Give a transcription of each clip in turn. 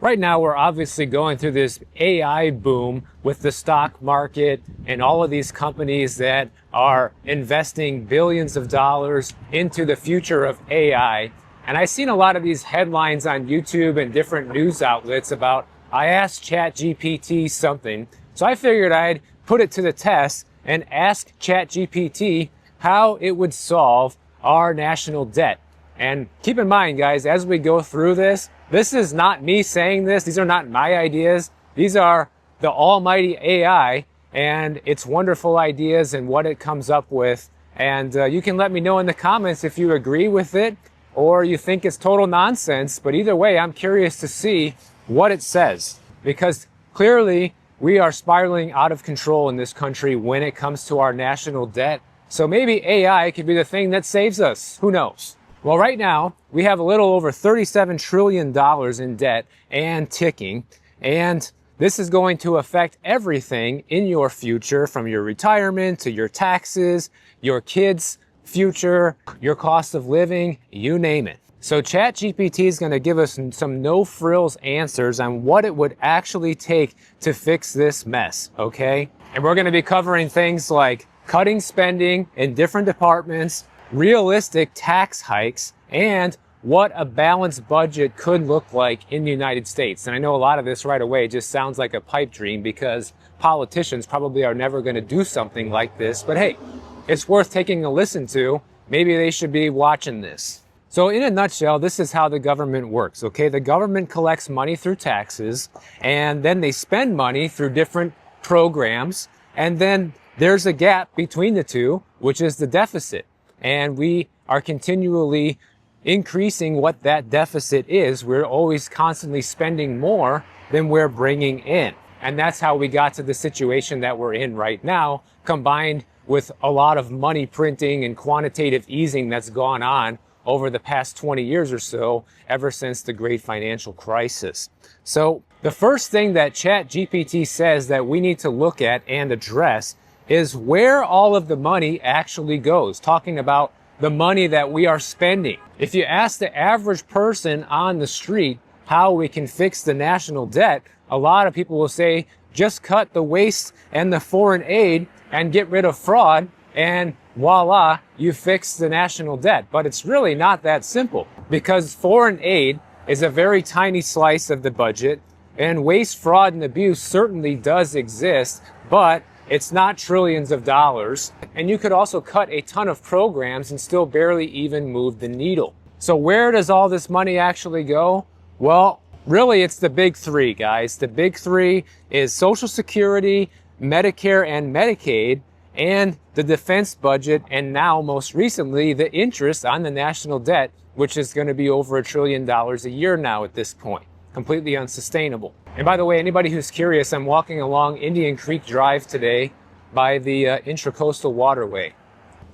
Right now, we're obviously going through this AI boom with the stock market and all of these companies that are investing billions of dollars into the future of AI. And I've seen a lot of these headlines on YouTube and different news outlets about, I asked ChatGPT something. So I figured I'd put it to the test and ask ChatGPT how it would solve our national debt. And keep in mind, guys, as we go through this, this is not me saying this. These are not my ideas. These are the almighty AI and its wonderful ideas and what it comes up with. And you can let me know in the comments if you agree with it or you think it's total nonsense. But either way, I'm curious to see what it says, because clearly we are spiraling out of control in this country when it comes to our national debt. So maybe AI could be the thing that saves us. Who knows? Well, right now, we have a little over $37 trillion in debt and ticking, and this is going to affect everything in your future, from your retirement to your taxes, your kids' future, your cost of living, you name it. So ChatGPT is going to give us some no-frills answers on what it would actually take to fix this mess, okay? And we're going to be covering things like cutting spending in different departments, realistic tax hikes, and what a balanced budget could look like in the United States. And I know a lot of this right away just sounds like a pipe dream because politicians probably are never going to do something like this. But hey, it's worth taking a listen to. Maybe they should be watching this. So in a nutshell, this is how the government works, okay? The government collects money through taxes, and then they spend money through different programs, and then there's a gap between the two, which is the deficit. And we are continually increasing what that deficit is. We're always constantly spending more than we're bringing in. And that's how we got to the situation that we're in right now, combined with a lot of money printing and quantitative easing that's gone on over the past 20 years or so, ever since the great financial crisis. So the first thing that ChatGPT says that we need to look at and address is where all of the money actually goes, talking about the money that we are spending. If you ask the average person on the street how we can fix the national debt, a lot of people will say, just cut the waste and the foreign aid and get rid of fraud, and voila, you fix the national debt. But it's really not that simple, because foreign aid is a very tiny slice of the budget, and waste, fraud, and abuse certainly does exist, but it's not trillions of dollars. And you could also cut a ton of programs and still barely even move the needle. So where does all this money actually go? Well, really, it's the big three, guys. The big three is Social Security, Medicare and Medicaid, and the defense budget, and now most recently, the interest on the national debt, which is going to be over $1 trillion a year now at this point. Completely unsustainable. And by the way, anybody who's curious, I'm walking along Indian Creek Drive today by the Intracoastal Waterway.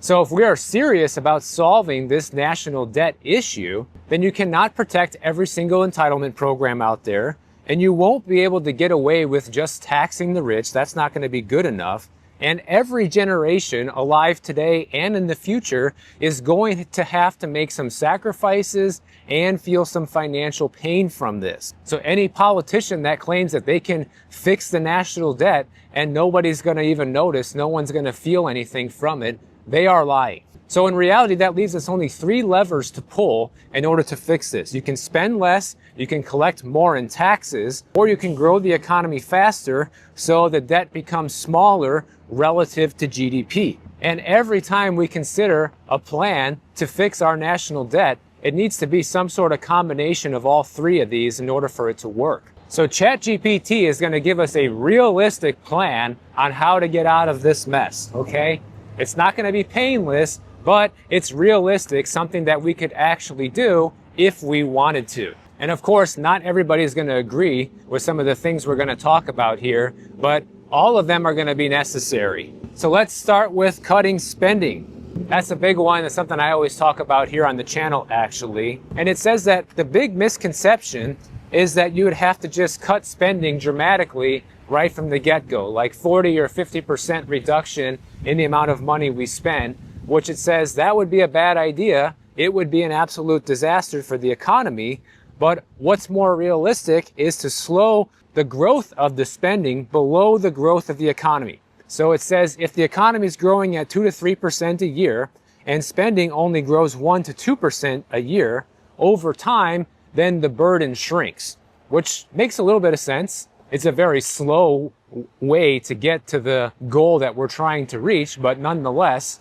So if we are serious about solving this national debt issue, then you cannot protect every single entitlement program out there, and you won't be able to get away with just taxing the rich. That's not going to be good enough. And every generation alive today and in the future is going to have to make some sacrifices and feel some financial pain from this. So any politician that claims that they can fix the national debt and nobody's going to even notice, no one's going to feel anything from it, they are lying. So in reality, that leaves us only 3 levers to pull in order to fix this. You can spend less, you can collect more in taxes, or you can grow the economy faster so the debt becomes smaller relative to GDP. And every time we consider a plan to fix our national debt, it needs to be some sort of combination of all 3 of these in order for it to work. So ChatGPT is going to give us a realistic plan on how to get out of this mess, okay? It's not going to be painless, but it's realistic, something that we could actually do if we wanted to. And of course, not everybody is going to agree with some of the things we're going to talk about here, but all of them are going to be necessary. So let's start with cutting spending. That's a big one. That's something I always talk about here on the channel, actually. And it says that the big misconception is that you would have to just cut spending dramatically right from the get-go, like 40 or 50% reduction in the amount of money we spend, which it says that would be a bad idea. It would be an absolute disaster for the economy. But what's more realistic is to slow the growth of the spending below the growth of the economy. So it says if the economy is growing at 2 to 3% a year and spending only grows 1 to 2% a year over time, then the burden shrinks, which makes a little bit of sense. It's a very slow way to get to the goal that we're trying to reach, but nonetheless,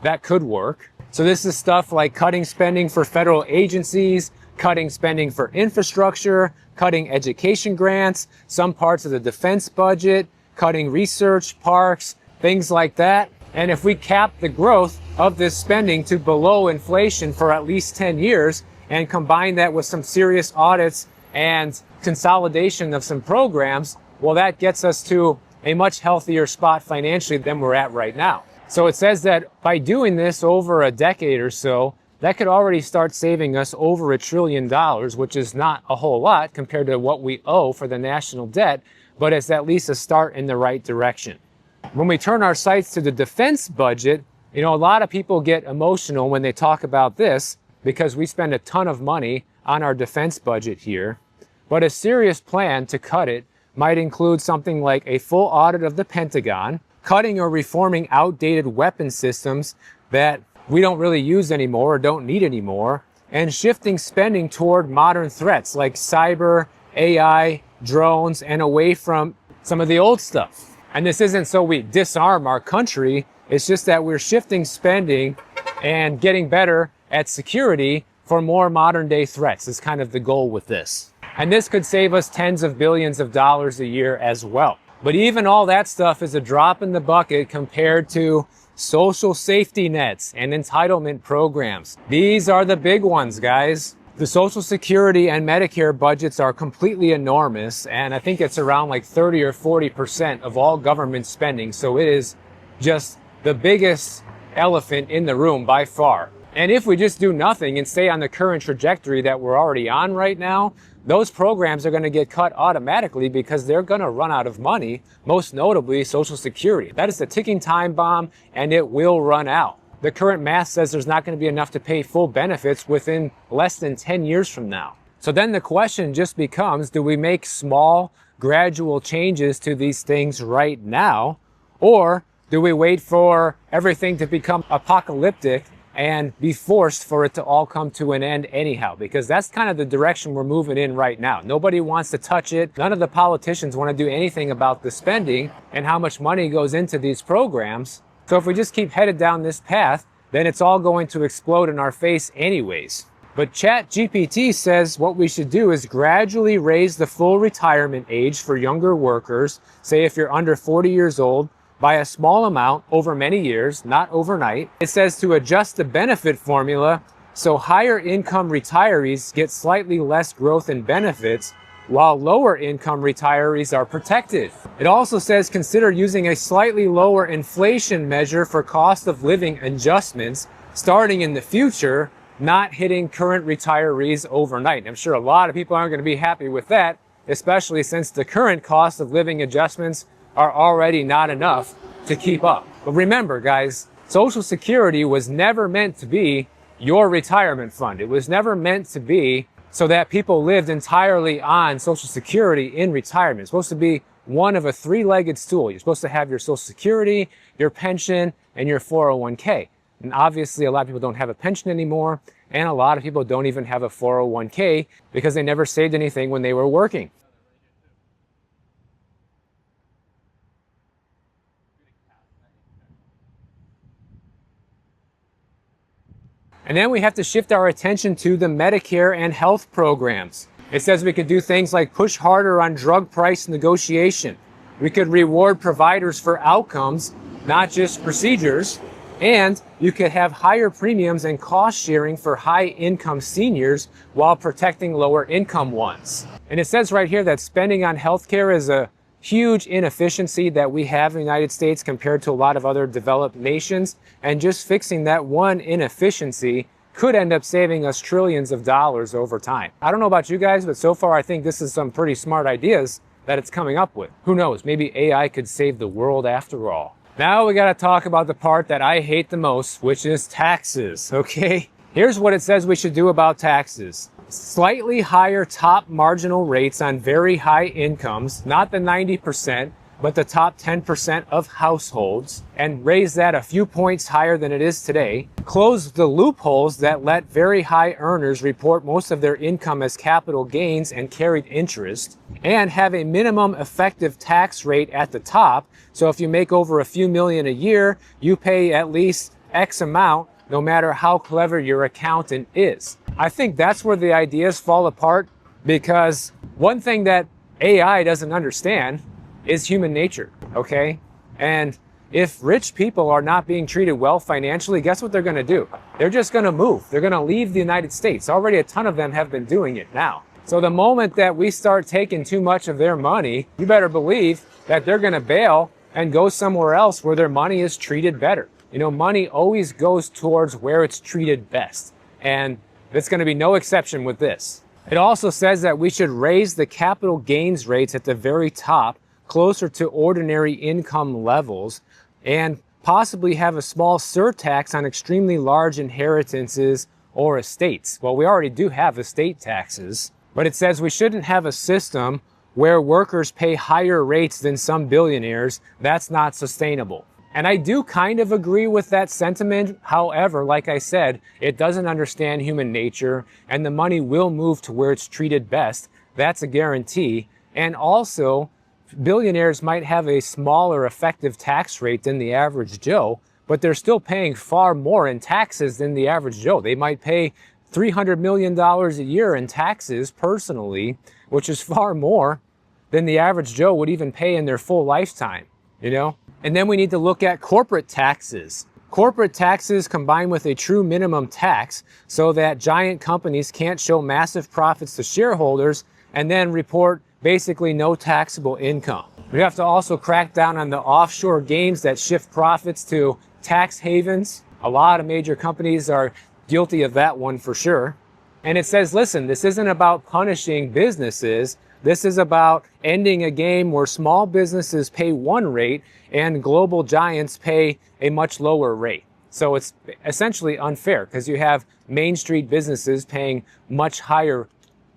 that could work. So this is stuff like cutting spending for federal agencies, cutting spending for infrastructure, cutting education grants, some parts of the defense budget, cutting research, parks, things like that. And if we cap the growth of this spending to below inflation for at least 10 years and combine that with some serious audits and consolidation of some programs, well, that gets us to a much healthier spot financially than we're at right now. So it says that by doing this over a decade or so, that could already start saving us over $1 trillion, which is not a whole lot compared to what we owe for the national debt, but it's at least a start in the right direction. When we turn our sights to the defense budget, a lot of people get emotional when they talk about this because we spend a ton of money on our defense budget here. But a serious plan to cut it might include something like a full audit of the Pentagon, cutting or reforming outdated weapon systems that we don't really use anymore or don't need anymore, and shifting spending toward modern threats like cyber, AI, drones, and away from some of the old stuff. And this isn't so we disarm our country, it's just that we're shifting spending and getting better at security for more modern day threats is kind of the goal with this. And this could save us tens of billions of dollars a year as well. But even all that stuff is a drop in the bucket compared to social safety nets and entitlement programs. These are the big ones, guys. The Social Security and Medicare budgets are completely enormous, and I think it's around like 30 or 40% of all government spending. So it is just the biggest elephant in the room by far. And if we just do nothing and stay on the current trajectory that we're already on right now, those programs are going to get cut automatically because they're going to run out of money, most notably Social Security. That is the ticking time bomb, and it will run out. The current math says there's not going to be enough to pay full benefits within less than 10 years from now. So then the question just becomes, do we make small, gradual changes to these things right now, or do we wait for everything to become apocalyptic and be forced for it to all come to an end anyhow? Because that's kind of the direction we're moving in right now. Nobody wants to touch it. None of the politicians want to do anything about the spending and how much money goes into these programs. So if we just keep headed down this path, then it's all going to explode in our face anyways. But ChatGPT says what we should do is gradually raise the full retirement age for younger workers, say if you're under 40 years old, by a small amount over many years, not overnight. It says to adjust the benefit formula so higher income retirees get slightly less growth in benefits while lower income retirees are protected. It also says consider using a slightly lower inflation measure for cost of living adjustments starting in the future, not hitting current retirees overnight. I'm sure a lot of people aren't going to be happy with that, especially since the current cost of living adjustments are already not enough to keep up. But remember, guys, Social Security was never meant to be your retirement fund. It was never meant to be so that people lived entirely on Social Security in retirement. It's supposed to be one of a three-legged stool. You're supposed to have your Social Security, your pension, and your 401k. And obviously, a lot of people don't have a pension anymore, and a lot of people don't even have a 401k because they never saved anything when they were working. And then we have to shift our attention to the Medicare and health programs. It says we could do things like push harder on drug price negotiation. We could reward providers for outcomes, not just procedures. And you could have higher premiums and cost sharing for high income seniors while protecting lower income ones. And it says right here that spending on healthcare is a huge inefficiency that we have in the United States compared to a lot of other developed nations. And just fixing that one inefficiency could end up saving us trillions of dollars over time. I don't know about you guys, but so far I think this is some pretty smart ideas that it's coming up with. Who knows, maybe AI could save the world after all. Now we gotta talk about the part that I hate the most, which is taxes, okay? Here's what it says we should do about taxes. slightly higher top marginal rates on very high incomes, not the 90%, but the top 10% of households, and raise that a few points higher than it is today, close the loopholes that let very high earners report most of their income as capital gains and carried interest, and have a minimum effective tax rate at the top. So if you make over a few million a year, you pay at least X amount, no matter how clever your accountant is. I think that's where the ideas fall apart, because one thing that AI doesn't understand is human nature, okay? And if rich people are not being treated well financially, guess what they're gonna do? They're just gonna move. They're gonna leave the United States. Already a ton of them have been doing it now. So the moment that we start taking too much of their money, you better believe that they're gonna bail and go somewhere else where their money is treated better. You know, money always goes towards where it's treated best. And it's gonna be no exception with this. It also says that we should raise the capital gains rates at the very top, closer to ordinary income levels, and possibly have a small surtax on extremely large inheritances or estates. Well, we already do have estate taxes, but it says we shouldn't have a system where workers pay higher rates than some billionaires. That's not sustainable. And I do kind of agree with that sentiment. However, like I said, it doesn't understand human nature, and the money will move to where it's treated best. That's a guarantee. And also, billionaires might have a smaller effective tax rate than the average Joe, but they're still paying far more in taxes than the average Joe. They might pay $300 million a year in taxes personally, which is far more than the average Joe would even pay in their full lifetime, you know? And then we need to look at corporate taxes. Corporate taxes combined with a true minimum tax so that giant companies can't show massive profits to shareholders and then report basically no taxable income. We have to also crack down on the offshore games that shift profits to tax havens. A lot of major companies are guilty of that one for sure. And it says, listen, this isn't about punishing businesses. This is about ending a game where small businesses pay one rate and global giants pay a much lower rate. So it's essentially unfair because you have Main Street businesses paying much higher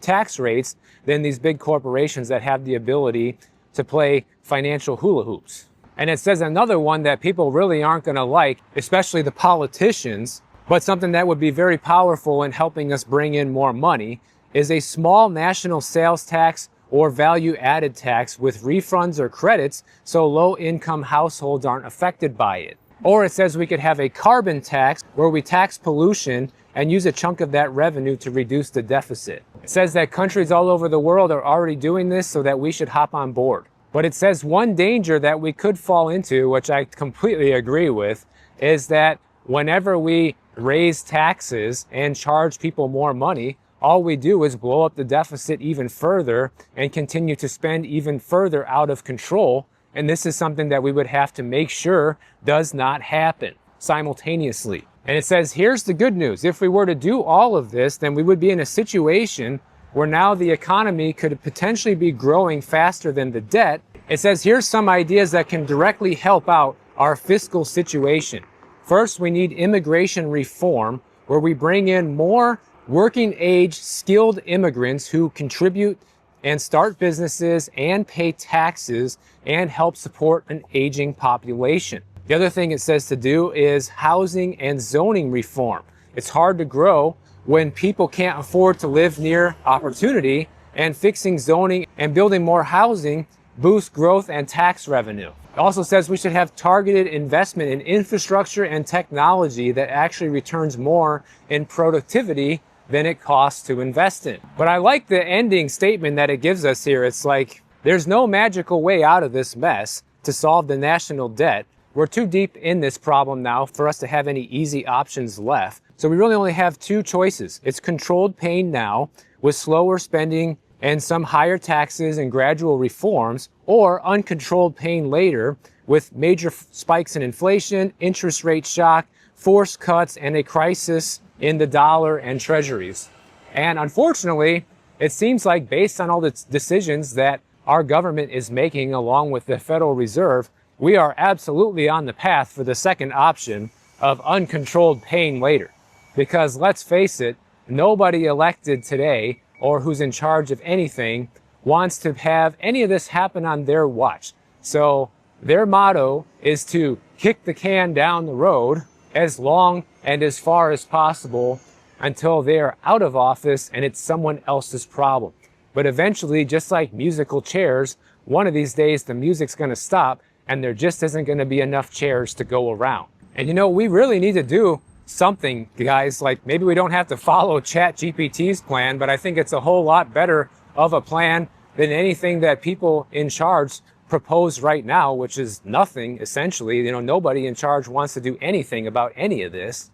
tax rates than these big corporations that have the ability to play financial hula hoops. And it says another one that people really aren't going to like, especially the politicians, but something that would be very powerful in helping us bring in more money, is a small national sales tax or value-added tax with refunds or credits so low-income households aren't affected by it. Or it says we could have a carbon tax where we tax pollution and use a chunk of that revenue to reduce the deficit. It says that countries all over the world are already doing this, so that we should hop on board. But it says one danger that we could fall into, which I completely agree with, is that whenever we raise taxes and charge people more money, all we do is blow up the deficit even further and continue to spend even further out of control. And this is something that we would have to make sure does not happen simultaneously. And it says, here's the good news. If we were to do all of this, then we would be in a situation where now the economy could potentially be growing faster than the debt. It says, here's some ideas that can directly help out our fiscal situation. First, we need immigration reform, where we bring in more working age skilled immigrants who contribute and start businesses and pay taxes and help support an aging population. The other thing it says to do is housing and zoning reform. It's hard to grow when people can't afford to live near opportunity, and fixing zoning and building more housing boosts growth and tax revenue. It also says we should have targeted investment in infrastructure and technology that actually returns more in productivity than it costs to invest in. But I like the ending statement that it gives us here. It's like, there's no magical way out of this mess to solve the national debt. We're too deep in this problem now for us to have any easy options left. So we really only have two choices. It's controlled pain now with slower spending and some higher taxes and gradual reforms, or uncontrolled pain later with major spikes in inflation, interest rate shock, forced cuts, and a crisis in the dollar and treasuries. And unfortunately, it seems like based on all the decisions that our government is making along with the Federal Reserve, we are absolutely on the path for the second option of uncontrolled pain later. Because let's face it, nobody elected today or who's in charge of anything wants to have any of this happen on their watch. So their motto is to kick the can down the road as long and as far as possible until they are out of office and it's someone else's problem. But eventually, just like musical chairs, one of these days the music's going to stop and there just isn't going to be enough chairs to go around. And you know, we really need to do something, guys. Like, maybe we don't have to follow ChatGPT's plan, but I think it's a whole lot better of a plan than anything that people in charge propose right now, which is nothing, essentially. You know, nobody in charge wants to do anything about any of this.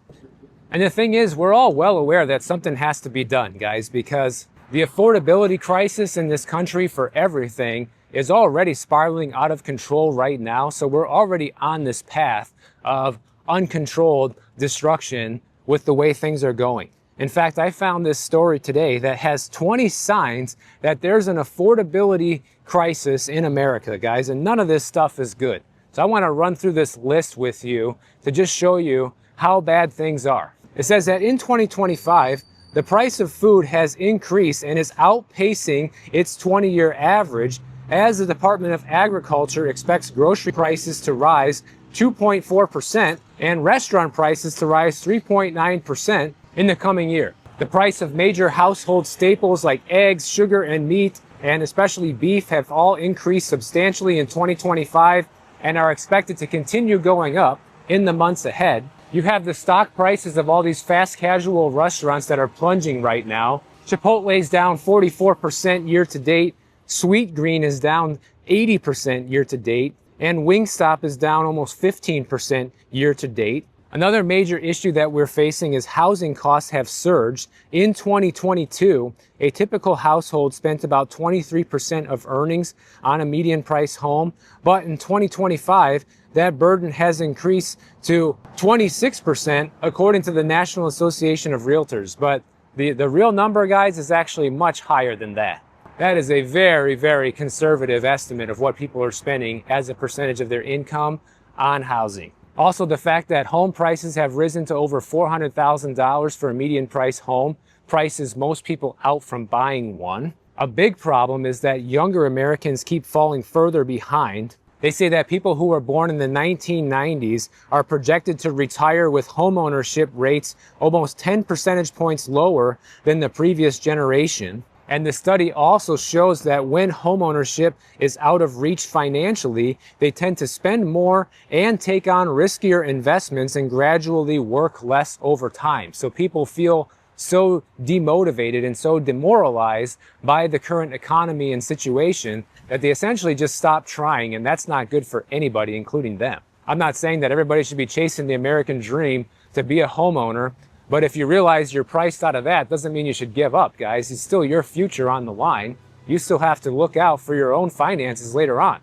And the thing is, we're all well aware that something has to be done, guys, because the affordability crisis in this country for everything is already spiraling out of control right now. So we're already on this path of uncontrolled destruction with the way things are going. In fact, I found this story today that has 20 signs that there's an affordability crisis in America, guys, and none of this stuff is good. So I want to run through this list with you to just show you how bad things are. It says that in 2025, the price of food has increased and is outpacing its 20-year average as the Department of Agriculture expects grocery prices to rise 2.4% and restaurant prices to rise 3.9% in the coming year. The price of major household staples like eggs, sugar, and meat, and especially beef, have all increased substantially in 2025 and are expected to continue going up in the months ahead. You have the stock prices of all these fast casual restaurants that are plunging right now. Chipotle's down 44% year to date. Sweet Green is down 80% year to date. And Wingstop is down almost 15% year to date. Another major issue that we're facing is housing costs have surged. In 2022, a typical household spent about 23% of earnings on a median price home. But in 2025, that burden has increased to 26%, according to the National Association of Realtors. But the real number, guys, is actually much higher than that. That is a very, very conservative estimate of what people are spending as a percentage of their income on housing. Also, the fact that home prices have risen to over $400,000 for a median price home prices most people out from buying one. A big problem is that younger Americans keep falling further behind. They say that people who were born in the 1990s are projected to retire with homeownership rates almost 10 percentage points lower than the previous generation. And the study also shows that when homeownership is out of reach financially, they tend to spend more and take on riskier investments and gradually work less over time. So people feel so demotivated and so demoralized by the current economy and situation that they essentially just stop trying, and that's not good for anybody, including them. I'm not saying that everybody should be chasing the American dream to be a homeowner, but if you realize you're priced out of that, doesn't mean you should give up, guys. It's still your future on the line. You still have to look out for your own finances later on.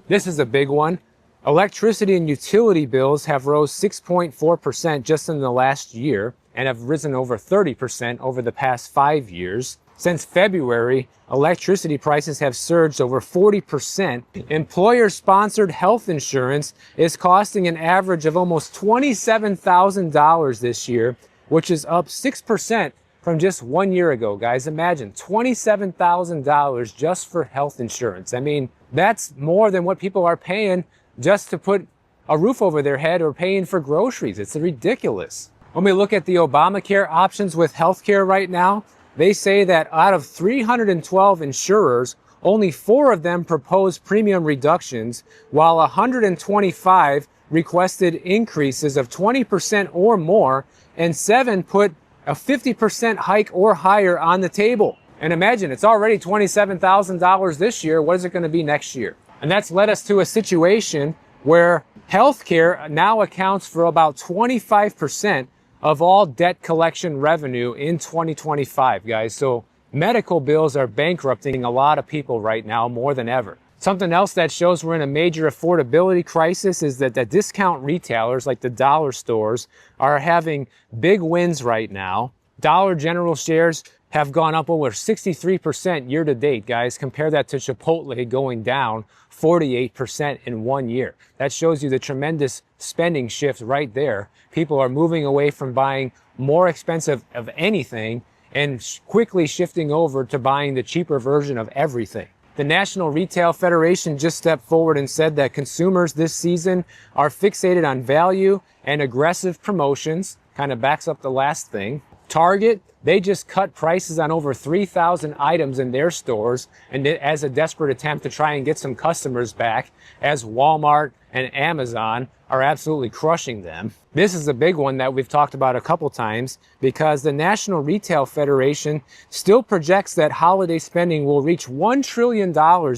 This is a big one. Electricity and utility bills have rose 6.4% just in the last year and have risen over 30% over the past 5 years. Since February, electricity prices have surged over 40%. Employer-sponsored health insurance is costing an average of almost $27,000 this year, which is up 6% from just 1 year ago, guys. Imagine $27,000 just for health insurance. I mean, that's more than what people are paying just to put a roof over their head or paying for groceries. It's ridiculous. When we look at the Obamacare options with healthcare right now, they say that out of 312 insurers, only 4 of them proposed premium reductions, while 125 requested increases of 20% or more, and 7 put a 50% hike or higher on the table. And imagine, it's already $27,000 this year. What is it going to be next year? And that's led us to a situation where healthcare now accounts for about 25% of all debt collection revenue in 2025, guys. So medical bills are bankrupting a lot of people right now more than ever. Something else that shows we're in a major affordability crisis is that the discount retailers like the dollar stores are having big wins right now. Dollar General shares have gone up over 63% year to date, guys. Compare that to Chipotle going down 48% in 1 year. That shows you the tremendous spending shift right there. People are moving away from buying more expensive of anything and quickly shifting over to buying the cheaper version of everything. The National Retail Federation just stepped forward and said that consumers this season are fixated on value and aggressive promotions, kind of backs up the last thing. Target, they just cut prices on over 3,000 items in their stores and as a desperate attempt to try and get some customers back, as Walmart and Amazon are absolutely crushing them. This is a big one that we've talked about a couple times because the National Retail Federation still projects that holiday spending will reach $1 trillion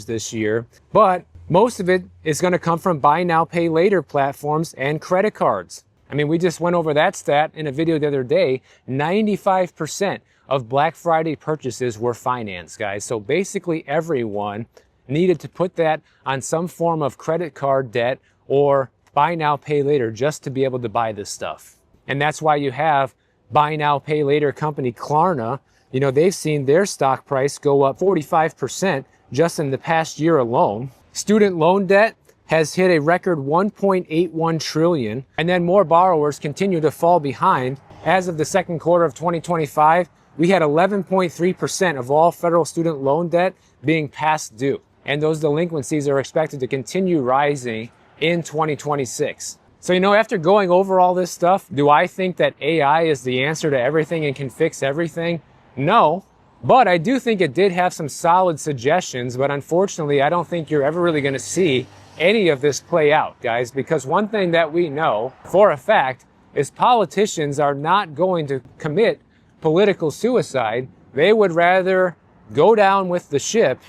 this year, but most of it is going to come from buy now, pay later platforms and credit cards. I mean, we just went over that stat in a video the other day. 95% of Black Friday purchases were financed, guys. So basically everyone needed to put that on some form of credit card debt or buy now, pay later just to be able to buy this stuff. And that's why you have buy now, pay later company Klarna. You know, they've seen their stock price go up 45% just in the past year alone. Student loan debt has hit a record 1.81 trillion, and then more borrowers continue to fall behind. As of the second quarter of 2025, we had 11.3% of all federal student loan debt being past due, and those delinquencies are expected to continue rising in 2026. So, you know, after going over all this stuff, do I think that AI is the answer to everything and can fix everything? No. But I do think it did have some solid suggestions, but unfortunately, I don't think you're ever really going to see any of this play out, guys, because one thing that we know for a fact is politicians are not going to commit political suicide. They would rather go down with the ship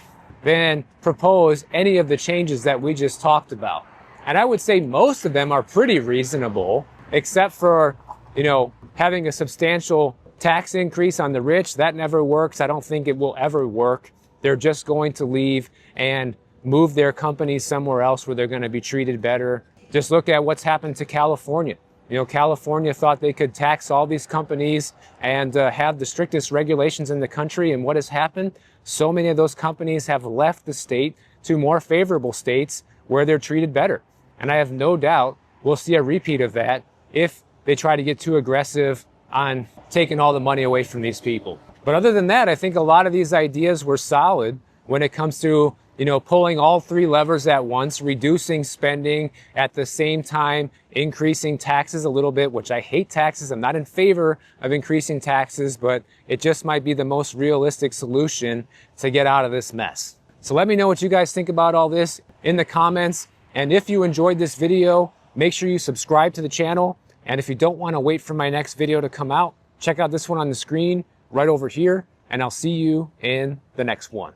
than propose any of the changes that we just talked about. And I would say most of them are pretty reasonable, except for, you know, having a substantial tax increase on the rich. That never works. I don't think it will ever work. They're just going to leave and move their companies somewhere else where they're going to be treated better. Just look at what's happened to California. You know, California thought they could tax all these companies and have the strictest regulations in the country. And what has happened? So many of those companies have left the state to more favorable states where they're treated better. And I have no doubt we'll see a repeat of that if they try to get too aggressive on taking all the money away from these people. But other than that, I think a lot of these ideas were solid when it comes to, you know, pulling all three levers at once, reducing spending at the same time, increasing taxes a little bit, which I hate taxes. I'm not in favor of increasing taxes, but it just might be the most realistic solution to get out of this mess. So let me know what you guys think about all this in the comments. And if you enjoyed this video, make sure you subscribe to the channel. And if you don't want to wait for my next video to come out, check out this one on the screen right over here, and I'll see you in the next one.